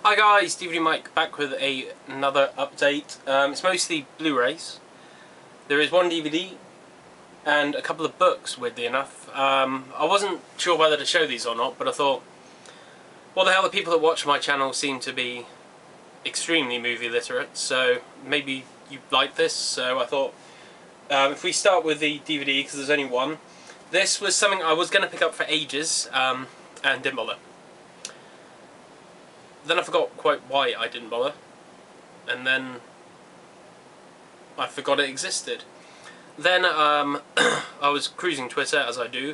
Hi guys, DVD Mike back with another update. It's mostly Blu-rays. There is one DVD and a couple of books, weirdly enough. I wasn't sure whether to show these or not, but I thought, what the hell, the people that watch my channel seem to be extremely movie literate, so maybe you like this. So I thought, if we start with the DVD, because there's only one, this was something I was going to pick up for ages and didn't bother. Then I forgot quite why I didn't bother, and then I forgot it existed. Then I was cruising Twitter, as I do,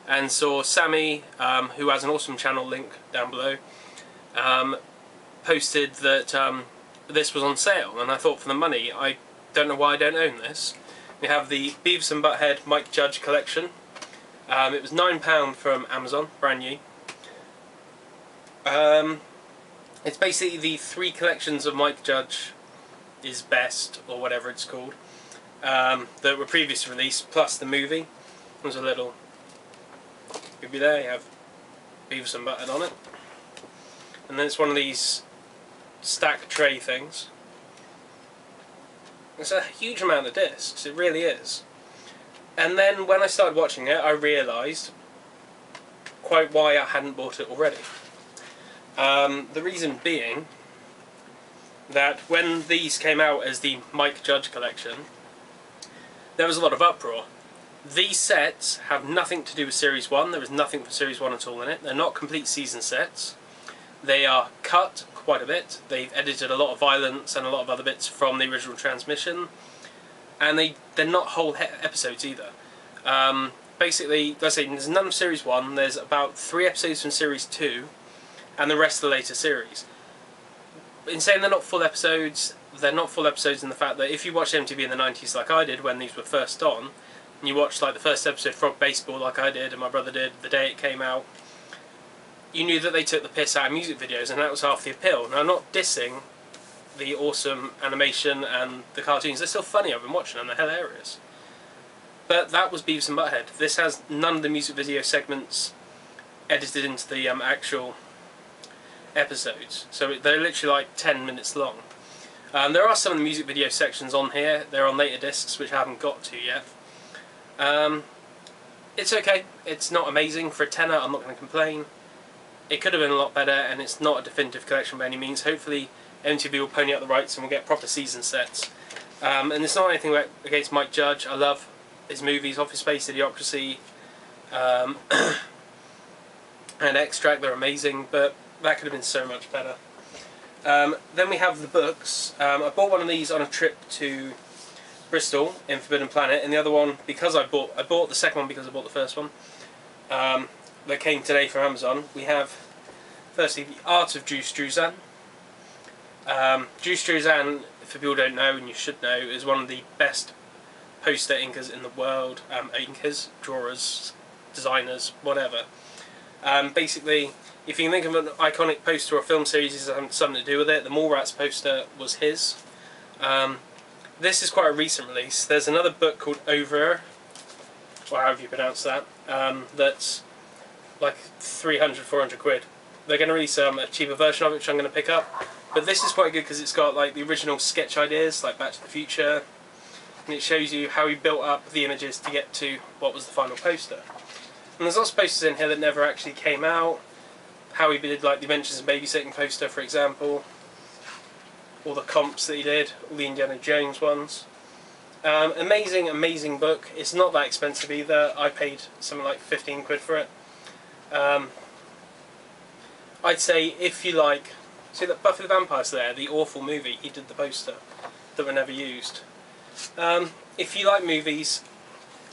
and saw Sammy, who has an awesome channel, link down below, posted that this was on sale, and I thought, for the money, I don't know why I don't own this. We have the Beavis and Butthead Mike Judge collection. It was £9 from Amazon, brand new. It's basically the 3 collections of Mike Judge is best, or whatever it's called, that were previously released, plus the movie. There's a little movie there, you have Beavis and Butthead on it. And then it's one of these stack tray things. It's a huge amount of discs, it really is. And then when I started watching it, I realised quite why I hadn't bought it already. The reason being that when these came out as the Mike Judge collection, there was a lot of uproar. These sets have nothing to do with Series 1, there is nothing from Series 1 at all in it. They're not complete season sets. They are cut quite a bit. They've edited a lot of violence and a lot of other bits from the original transmission. And they're not whole episodes either. Basically, let's say there's none of Series 1, there's about 3 episodes from Series 2, and the rest of the later series. In saying they're not full episodes, they're not full episodes in the fact that if you watched MTV in the 90s like I did when these were first on, and you watched like the first episode of Frog Baseball like I did and my brother did the day it came out, you knew that they took the piss out of music videos, and that was half the appeal. Now, I'm not dissing the awesome animation and the cartoons, they're still funny, I've been watching them, they're hilarious. But that was Beavis and Butthead. This has none of the music video segments edited into the actual episodes, so they're literally like 10 minutes long. There are some of the music video sections on here, they're on later discs which I haven't got to yet. It's okay, it's not amazing. For a tenner I'm not going to complain. It could have been a lot better, and it's not a definitive collection by any means. Hopefully MTV will pony up the rights and we'll get proper season sets. And it's not anything against Mike Judge. I love his movies, Office Space, Idiocracy, and Extract, they're amazing, but that could have been so much better. Then we have the books. I bought one of these on a trip to Bristol in Forbidden Planet, and the other one because I bought the second one because I bought the first one. That came today from Amazon. We have firstly The Art of Drew Struzan. Drew Struzan, for people who don't know, and you should know, is one of the best poster inkers in the world. Inkers, drawers, designers, whatever. Basically, if you can think of an iconic poster or film series that has something to do with it, the Mallrats poster was his. This is quite a recent release. There's another book called Over, or however you pronounce that, that's like 300, 400 quid. They're going to release a cheaper version of it, which I'm going to pick up. But this is quite good because it's got like the original sketch ideas, like Back to the Future, and it shows you how he built up the images to get to what was the final poster. And there's lots of posters in here that never actually came out. How he did like the Adventures in Babysitting poster, for example, all the comps that he did, all the Indiana Jones ones. Amazing, amazing book. It's not that expensive either. I paid something like 15 quid for it. I'd say if you like, see that Buffy the Vampire Slayer, the awful movie, he did the poster that were never used. If you like movies,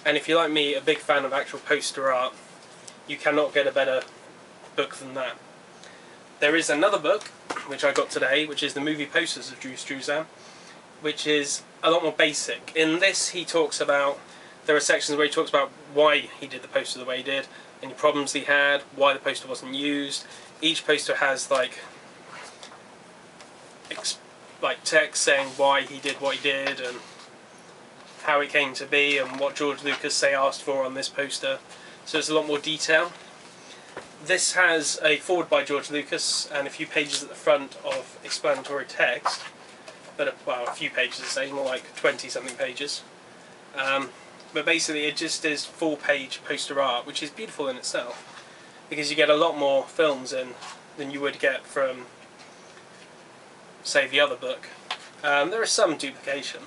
and if you like me, a big fan of actual poster art, you cannot get a better book than that. There is another book which I got today, which is the movie posters of Drew Struzan, which is a lot more basic. In this he talks about, there are sections where he talks about why he did the poster the way he did, any problems he had, why the poster wasn't used. Each poster has like text saying why he did what he did and how it came to be and what George Lucas asked for on this poster. So there's a lot more detail. This has a foreword by George Lucas and a few pages at the front of explanatory text, but well, a few pages to say, more like 20 something pages. But basically it just is full-page poster art, which is beautiful in itself, because you get a lot more films in than you would get from, say, the other book. There is some duplication,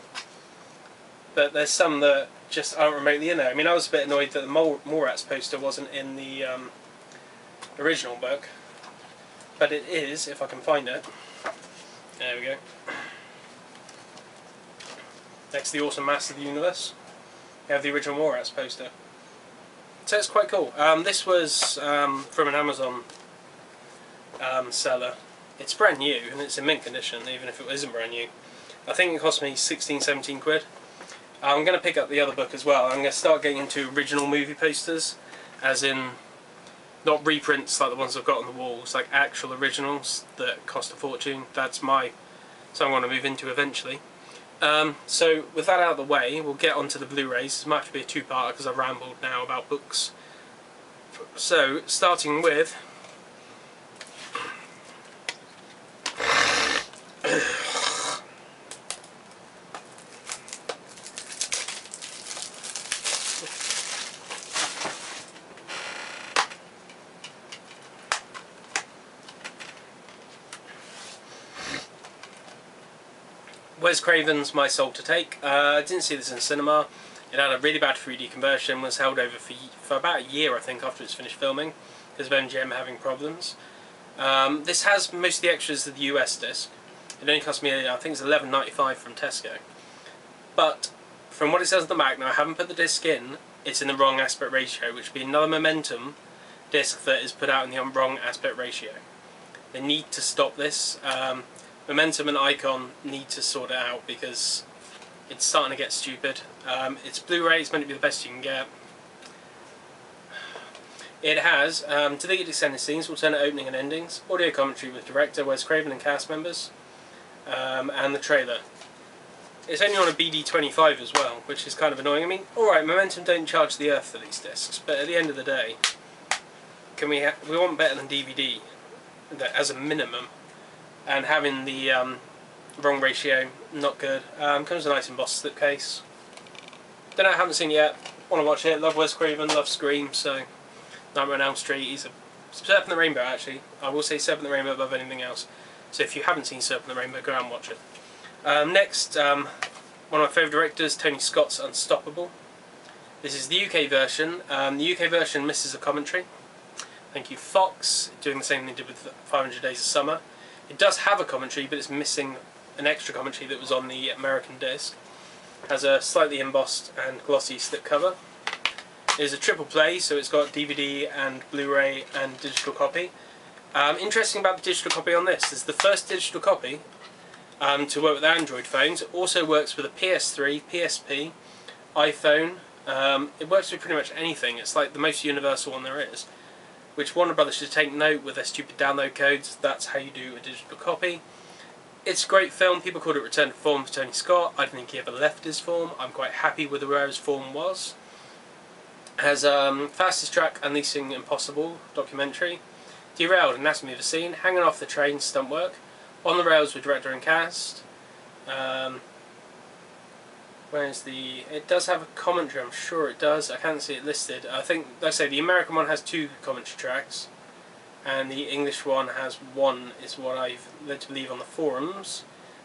but there's some that just aren't remotely in there. I mean, I was a bit annoyed that the Mallrats poster wasn't in the original book, but it is, if I can find it. There we go. Next to the Awesome Master of the Universe, you have the original Mallrats poster. So it's quite cool. This was from an Amazon seller. It's brand new and it's in mint condition, even if it isn't brand new. I think it cost me 16-17 quid. I'm going to pick up the other book as well. I'm going to start getting into original movie posters, as in not reprints like the ones I've got on the walls, like actual originals that cost a fortune. That's my something I want to move into eventually. So with that out of the way, we'll get onto the Blu-rays. This might have to be a two-parter because I've rambled now about books. So starting with Wes Craven's My Soul to Take. I didn't see this in cinema. It had a really bad 3D conversion, was held over for about a year, I think, after it's finished filming, because of MGM having problems. This has most of the extras of the US disc. It only cost me, I think it's $11.95 from Tesco. But from what it says on the back, now I haven't put the disc in, it's in the wrong aspect ratio, which would be another Momentum disc that is put out in the wrong aspect ratio. They need to stop this. Momentum and Icon need to sort it out because it's starting to get stupid. It's Blu-ray, it's meant to be the best you can get. It has deleted extended scenes, alternate opening and endings, audio commentary with director Wes Craven and cast members, and the trailer. It's only on a BD25 as well, which is kind of annoying. I mean, alright, Momentum don't charge the earth for these discs, but at the end of the day, we want better than DVD, as a minimum. And having the wrong ratio, not good. Comes with a nice embossed slipcase. Don't know, haven't seen it yet. Want to watch it. Love Wes Craven, love Scream, so Nightmare on Elm Street. He's a Serpent the Rainbow, actually. I will say Serpent the Rainbow above anything else. So if you haven't seen Serpent the Rainbow, go out and watch it. Next, one of my favourite directors, Tony Scott's Unstoppable. This is the UK version. The UK version misses a commentary. Thank you, Fox, doing the same thing they did with 500 Days of Summer. It does have a commentary, but it's missing an extra commentary that was on the American disc. It has a slightly embossed and glossy slipcover. It is a triple play, so it's got DVD and Blu-ray and digital copy. Interesting about the digital copy on this is the first digital copy to work with Android phones. It also works with a PS3, PSP, iPhone. It works with pretty much anything. It's like the most universal one there is, which Warner Brothers should take note with their stupid download codes. That's how you do a digital copy. It's a great film. People called it Return to Form for Tony Scott. I don't think he ever left his form. I'm quite happy with where his form was. It has Fastest Track Unleashing Impossible documentary. Derailed, Anatomy of a Scene. Hanging Off the Train, stunt work. On the Rails with director and cast. Where's the... It does have a commentary, I'm sure it does. I can't see it listed. I think, like I say, the American one has 2 commentary tracks, and the English one has 1, is what I've led to believe on the forums.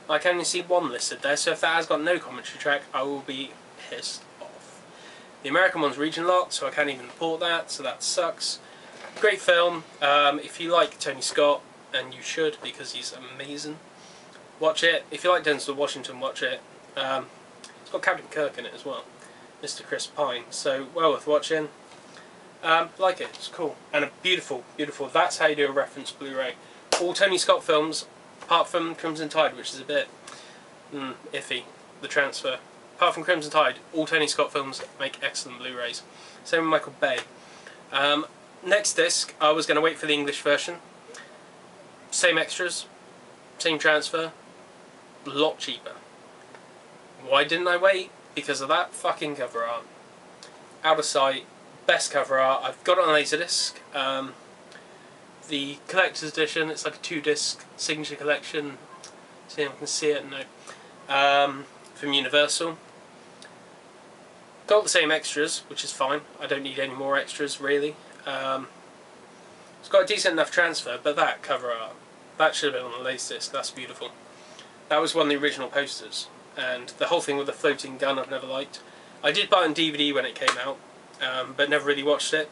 I can only see 1 listed there, so if that has got no commentary track, I will be pissed off. The American one's region locked, so I can't even import that, so that sucks. Great film. If you like Tony Scott, and you should, because he's amazing, watch it. If you like Denzel Washington, watch it. It's got Captain Kirk in it as well, Mr. Chris Pine, so well worth watching. Like it, it's cool. And a beautiful, beautiful, that's how you do a reference Blu-ray. All Tony Scott films, apart from Crimson Tide, which is a bit iffy, the transfer. Apart from Crimson Tide, all Tony Scott films make excellent Blu-rays. Same with Michael Bay. Next disc, I was going to wait for the English version. Same extras, same transfer, a lot cheaper. Why didn't I wait? Because of that fucking cover art. Out of sight, best cover art. I've got it on Laserdisc. the collector's edition. It's like a 2-disc signature collection. See if I can see it. No. From Universal. Got the same extras, which is fine. I don't need any more extras really. It's got a decent enough transfer, but that cover art, that should have been on the Laserdisc. That's beautiful. That was one of the original posters, and the whole thing with the floating gun I've never liked. I did buy it on DVD when it came out, but never really watched it.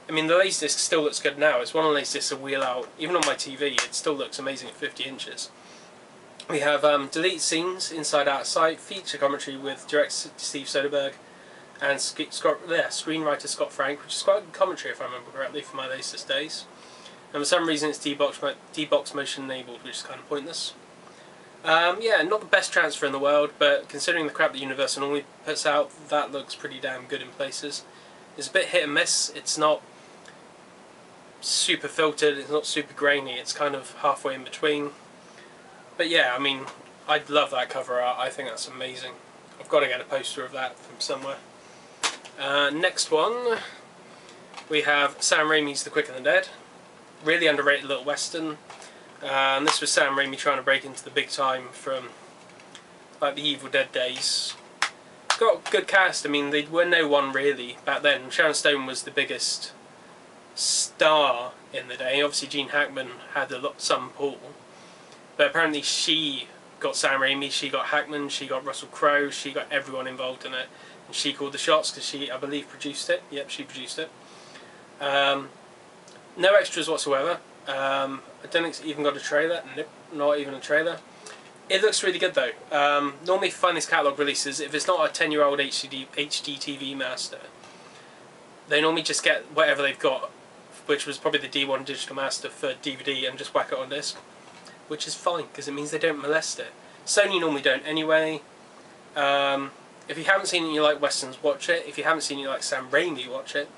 I mean, the Laserdisc still looks good now. It's one of the Laserdiscs I wheel out. Even on my TV, it still looks amazing at 50 inches. We have deleted scenes, inside outside, feature commentary with director Steve Soderbergh and screenwriter Scott Frank, which is quite a good commentary if I remember correctly from my Laserdisc days. And for some reason it's D-Box motion enabled, which is kind of pointless. Yeah, not the best transfer in the world, but considering the crap that Universal normally puts out, that looks pretty damn good in places. It's a bit hit and miss. It's not super filtered, it's not super grainy, it's kind of halfway in between. But yeah, I mean, I love that cover art. I think that's amazing. I've got to get a poster of that from somewhere. Next one, we have Sam Raimi's The Quick and the Dead. Really underrated little western. And this was Sam Raimi trying to break into the big time from like the Evil Dead days. Got a good cast. I mean, they were no one really back then. Sharon Stone was the biggest star in the day. Obviously Gene Hackman had some pull, but apparently she got Sam Raimi, she got Hackman, she got Russell Crowe, she got everyone involved in it, and she called the shots because she, I believe, produced it. Yep, she produced it. No extras whatsoever. I don't think it's even got a trailer. Nope, not even a trailer. It looks really good though. Normally if you find these catalogue releases, if it's not a 10-year-old HD TV master, they normally just get whatever they've got, which was probably the D1 digital master for DVD, and just whack it on disc, which is fine because it means they don't molest it. Sony normally don't anyway. If you haven't seen it and you like westerns, watch it. If you haven't seen it and you like Sam Raimi, watch it.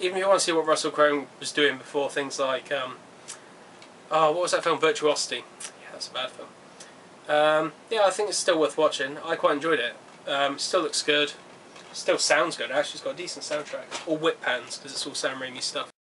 Even if you want to see what Russell Crowe was doing before things like, oh, what was that film, Virtuosity? Yeah, that's a bad film. Yeah, I think it's still worth watching. I quite enjoyed it. Still looks good. Still sounds good, actually. It's got a decent soundtrack. All whip pans, because it's all Sam Raimi stuff.